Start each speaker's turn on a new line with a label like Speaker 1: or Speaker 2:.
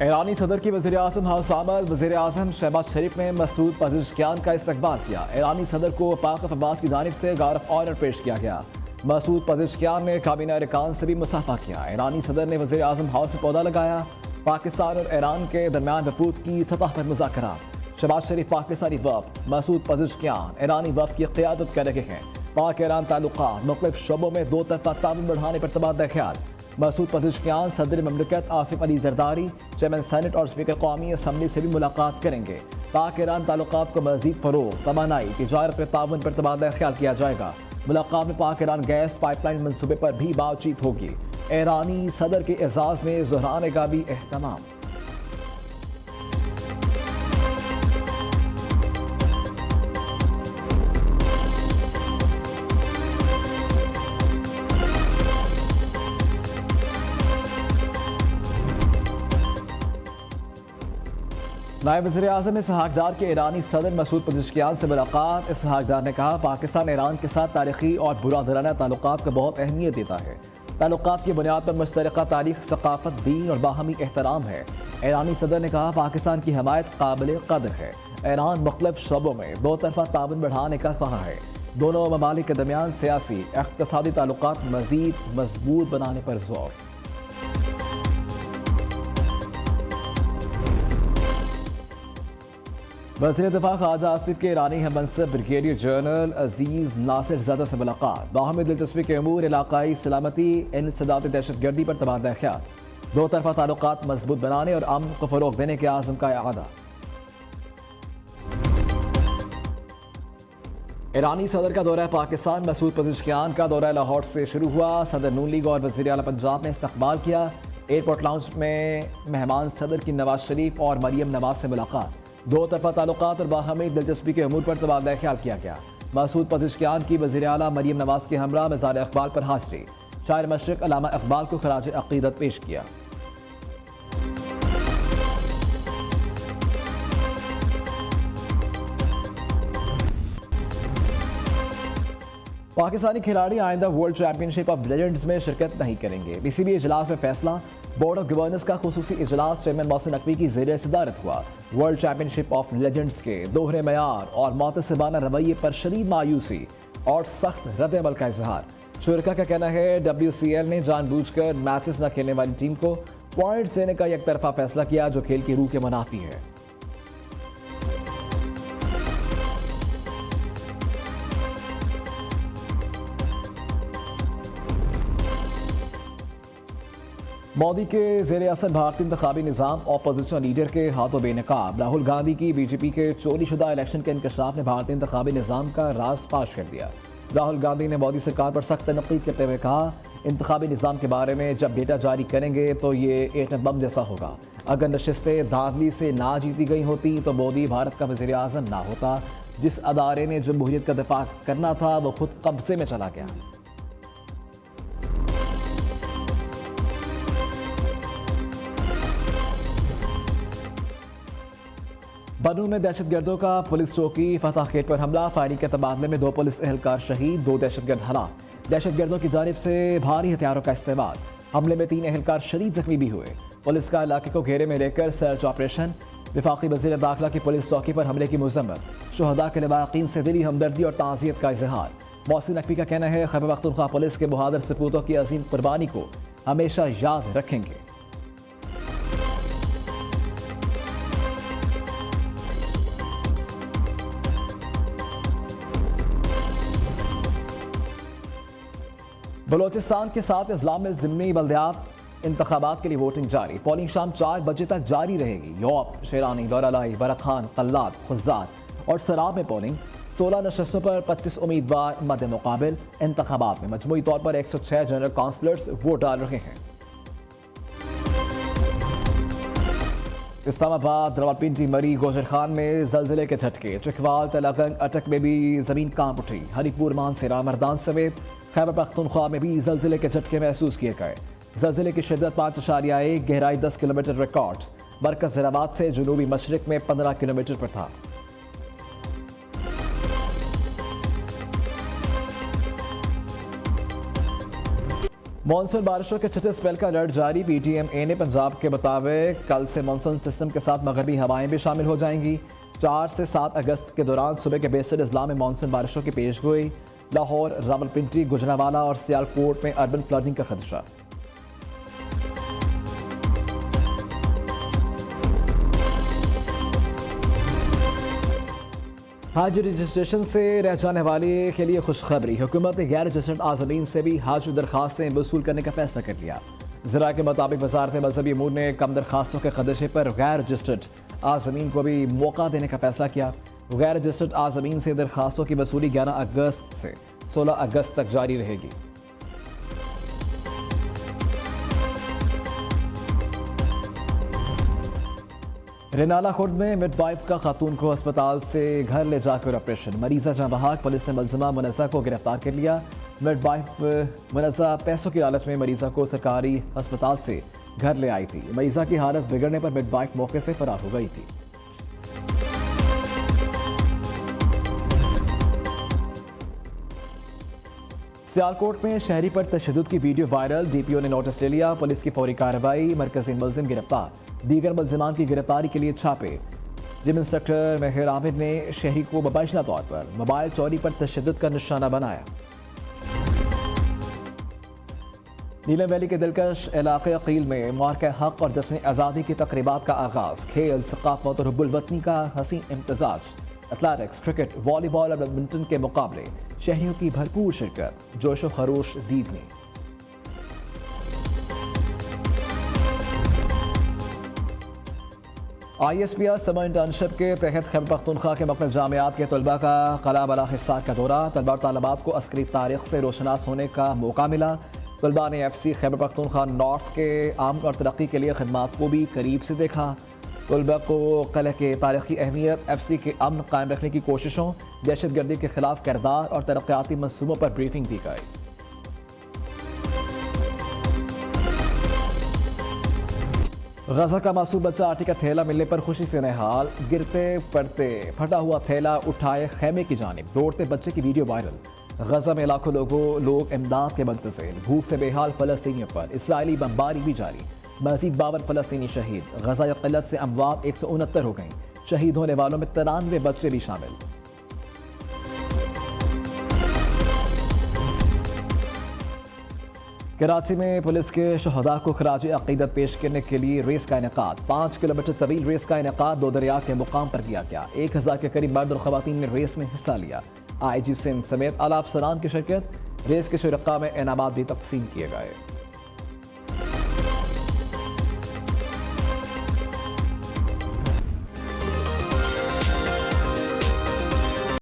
Speaker 1: ईरानी सदर की वज़ीर-ए-आज़म हाउस आमद वज़ीर-ए-आज़म शहबाज शरीफ ने मसूद पज़ेश्कियान का इस्तकबाल किया। ईरानी सदर को पाक अफवाज की जानिब से गार्ड ऑफ ऑनर पेश किया गया। मसूद पज़ेश्कियान ने काबीना अरकान से भी मुसाफा किया। ईरानी सदर ने वज़ीर-ए-आज़म हाउस में पौधा लगाया। पाकिस्तान और ईरान के दरमियान वफूद की सतह पर मुज़ाकरात। शहबाज शरीफ पाकिस्तानी वफ़द, मसूद पज़ेश्कियान ईरानी वफ़द की क़ियादत कर रहे हैं। पाक ईरान ताल्लुकात मुख्तलिफ शोबों में दो तरफ़ा ताउन बढ़ाने पर तबादला ख्याल। मसूद पज़ेश्कियान सदर ममलकत आसिफ अली जरदारी, चेयरमैन सेनेट और स्पीकर कौमी असम्बली से भी मुलाकात करेंगे। पाक ईरान ताल्लुकात को मज़ीद फ़रोग़, तवानाई, तिजारत में ताउन पर तबादला ख्याल किया जाएगा। मुलाकात में पाक ईरान गैस पाइपलाइन मनसूबे पर भी बातचीत होगी। ईरानी सदर के एजाज़ में ज़हराने का भी एहतमाम। नायब वज़ीर-ए-आज़म इसहाक डार के ईरानी सदर मसूद पज़ेश्कियान से मुलाकात। इसहाक डार ने कहा, पाकिस्तान ईरान के साथ तारीखी और बुरादराना ताल्लुकात को बहुत अहमियत देता है। ताल्लुकात की बुनियाद पर मुश्तरका तारीख, सकाफत, दीन और बाहमी एहतराम है। ईरानी सदर ने कहा, पाकिस्तान की हमायत काबिल कदर है। ईरान मुख्तलिफ शोबों में दो तरफा ताउन बढ़ाने का ख्वाह है। दोनों ममालिक के दरमियान सियासी इक़्तिसादी ताल्लुकात मज़ीद मजबूत बनाने पर जोर। वज़ीर दिफा ख्वाजा आसिफ के ईरानी हममनसब ब्रिगेडियर जनरल अजीज़ नासिर ज़ादा से मुलाकात। बाहमी दिलचस्पी के अमूर, इलाकाई सलामती, इंसदाद दहशतगर्दी पर तबादला ख्याल। दो तरफा ताल्लुकात मजबूत बनाने और अमन को फ़रोग़ देने के आज़म का इआदा। ईरानी सदर का दौरा पाकिस्तान। मसूद पज़ेश्कियान का दौरा लाहौर से शुरू हुआ। सदर नून लीग और वज़ीर आला पंजाब ने इस्तकबाल किया। एयरपोर्ट लाउंज में मेहमान सदर की नवाज शरीफ और मरियम नवाज से मुलाकात। दो तरफा ताल्लुकात और बाहमी दिलचस्पी के अमूर पर तबादला ख्याल किया गया। मसूद पज़ेश्कियान की वज़ीर आला मरियम नवाज के हमरा मज़ार इक़बाल पर हाज़िरी। शायर मशरिक़ अल्लामा इक़बाल को खराज अक़ीदत पेश किया। पाकिस्तानी खिलाड़ी आइंदा वर्ल्ड चैंपियनशिप ऑफ लेजेंड्स में शिरकत नहीं करेंगे। पीसीबी इजलास में फैसला। बोर्ड ऑफ गवर्नर्स का खुसूसी इजलास चेयरमैन मोहसिन नकवी की ज़ेर सदारत हुआ। वर्ल्ड चैंपियनशिप ऑफ लेजेंड्स के दोहरे मयार और मुतअस्सिबाना रवैये पर शदीद मायूसी और सख्त रद्द-ए-अमल का इजहार। शुरका का कहना है, WCL ने जानबूझकर मैचेस न खेलने वाली टीम को पॉइंट्स देने का एक तरफा फैसला किया, जो खेल की रूह के मुनाफी है। मोदी के ज़ेर असर भारतीय इंतखाबी निज़ाम अपोजिशन लीडर के हाथों बेनकाब। राहुल गांधी की बीजेपी के चोरीशुदा इलेक्शन के इंकशाफ ने भारतीय इंतखाबी निज़ाम का राज फाश कर दिया। राहुल गांधी ने मोदी सरकार पर सख्त तनक़ीद करते हुए कहा, इंतखाबी निज़ाम के बारे में जब डेटा जारी करेंगे तो ये एटम बम जैसा होगा। अगर नशिस्तें धांधली से ना जीती गई होती तो मोदी भारत का वज़ीर आज़म ना होता। जिस अदारे ने जमहूरियत का दिफा करना था वो खुद कब्जे में चला गया। बनू में दहशतगर्दों का पुलिस चौकी फतह खेट पर हमला। फायरिंग के तबादले में 2 पुलिस एहलकार शहीद, 2 दहशतगर्द हलाक। दहशतगर्दों की जानिब से भारी हथियारों का इस्तेमाल। हमले में 3 एहलकार शदीद जख्मी भी हुए। पुलिस का इलाके को घेरे में लेकर सर्च ऑपरेशन। वफाकी वज़ीर दाखिला की पुलिस चौकी पर हमले की मज़म्मत। शुहदा के लवाकिन से दिली हमदर्दी और ताज़ियत का इजहार। मोहसिन नकवी का कहना है, खैबर पख्तूनख्वा पुलिस के बहादुर सपूतों की अजीम कुर्बानी को हमेशा याद रखेंगे। बलोचिस्तान के साथ इस्लाम में ज़िमनी बल्दियात इंतखाबात के लिए वोटिंग जारी। पोलिंग शाम 4 बजे तक जारी रहेगी। योप, शेरानी, दौरालाई, बरखान, कल्लात, खुज़ात और सराब में पोलिंग। 16 नशस्तों पर 25 उम्मीदवार मद मुकाबिल। इंतखाबात में मजमूई तौर पर 106 जनरल काउंसलर्स वोट डाल रहे हैं। इस्लामाबाद, रावलपिंडी, मरी, गोजर खान में ज़लज़ले के झटके। चिकवाल, तलागंग, अटक में भी ज़मीन कांप उठी। हरिपुर, मानसेरा, मर्दान समेत खैबर पख्तूनख्वा में भी ज़लज़ले के झटके महसूस किए गए। ज़लज़ले की शिद्दत 5.1, गहराई 10 किलोमीटर रिकॉर्ड। मरकज़ ज़राबाद से जुनूबी मशरिक में 15 किलोमीटर पर था। मानसून बारिशों के छठे स्पेल का अलर्ट जारी। PTMA ने पंजाब के मुताबिक कल से मानसून सिस्टम के साथ मगरबी हवाएं भी शामिल हो जाएंगी। 4 से 7 अगस्त के दौरान सुबह के बेशतर अजला में मानसून बारिशों की पेशगोई। लाहौर, रावलपिंडी, गुजरांवाला और सियालकोट में अर्बन फ्लडिंग का खदशा। हज रजिस्ट्रेशन से रह जाने वाले के लिए खुशखबरी। हुकूमत ने गैर रजिस्टर्ड आज़मीन से भी हज दरखास्तें वसूल करने का फैसला कर लिया। ज़रा के मुताबिक वज़ारत मज़हबी अमूर ने कम दरखास्तों के खदशे पर गैर रजिस्टर्ड आज़मीन को भी मौका देने का फैसला किया। गैर रजिस्टर्ड आज़मीन से दरखास्तों की वसूली 11 अगस्त से 16 अगस्त तक जारी रहेगी। रेनाला खुर्द में मिडवाइफ का खातून को अस्पताल से घर ले जाकर ऑपरेशन। मरीजा जहां बहाक, पुलिस ने मुलजिमा मुनज़्ज़ा को गिरफ्तार कर लिया। मिडवाइफ मुनज़्ज़ा पैसों की लालच में मरीजा को सरकारी अस्पताल से घर ले आई थी। मरीजा की हालत बिगड़ने पर मिडवाइफ मौके से फरार हो गई थी। सियालकोट में शहरी पर तशद्दुद की वीडियो वायरल। DPO ने नोटिस ले लिया। पुलिस की फौरी कार्रवाई, मरकजी मुलजिम गिरफ्तार। दीगर मुलजिमान की गिरफ्तारी के लिए छापे। जिम इंस्ट्रक्टर मेहर आमिर ने शहरी को मुबाशिरा तौर पर मोबाइल चोरी पर तशद्दुद का निशाना बनाया। नीलम वैली के दिलकश इलाके अकील में मार्के हक और जश्न आज़ादी की तकरीबात का आगाज। खेल, सकाफत और हुब्बुल वतनी का हसीन इम्तजाज। एथलेटिक्स, क्रिकेट, वॉलीबॉल और बैडमिंटन के मुकाबले, शहरियों की भरपूर शिरकत, जोश व खरोश दीद में। ISPR समर इंटर्नशिप के तहत खैबर पख्तूनख्वा के मुख्तलिफ जामियात के तलबा का कला बला हिस्सार का दौरा। तलबा और तालिबात को अस्करी तारीख से रोशनास होने का मौका मिला। तलबा ने FC खैबर पख्तूनख्वा नॉर्थ के आमन और तरक्की के लिए खदमात को भी करीब से देखा। तलबा को कला के तारीखी अहमियत, FC के अमन कायम रखने की कोशिशों, दहशत गर्दी के खिलाफ किरदार और तरक्याती मनसूबों पर ब्रीफिंग दी गई। गजा का मासूम बच्चा आटे का थैला मिलने पर खुशी से निहाल। गिरते पड़ते फटा हुआ थैला उठाए खेमे की जानिब दौड़ते बच्चे की वीडियो वायरल। गजा में लाखों लोग इमदाद के मुंतज़िर। भूख से बेहाल फलस्तीनियों पर इस्राइली बमबारी भी जारी। मज़ीद 52 फलस्तीनी शहीद। गजा या क़िल्लत से अमवात 169 हो गई। शहीद होने वालों में 93 बच्चे भी शामिल। कराची में पुलिस के शहदा को खराज अकीदत पेश करने के लिए रेस का इनेकाद। 5 किलोमीटर तवील रेस का इनेकाद दो दरिया के मुकाम पर किया गया। 1000 के करीब मर्द और खवातीन ने रेस में हिस्सा लिया। IG सिंध समेत आला अफसरान की शिरकत। रेस के शुरका में इनामात भी तकसीम किए गए।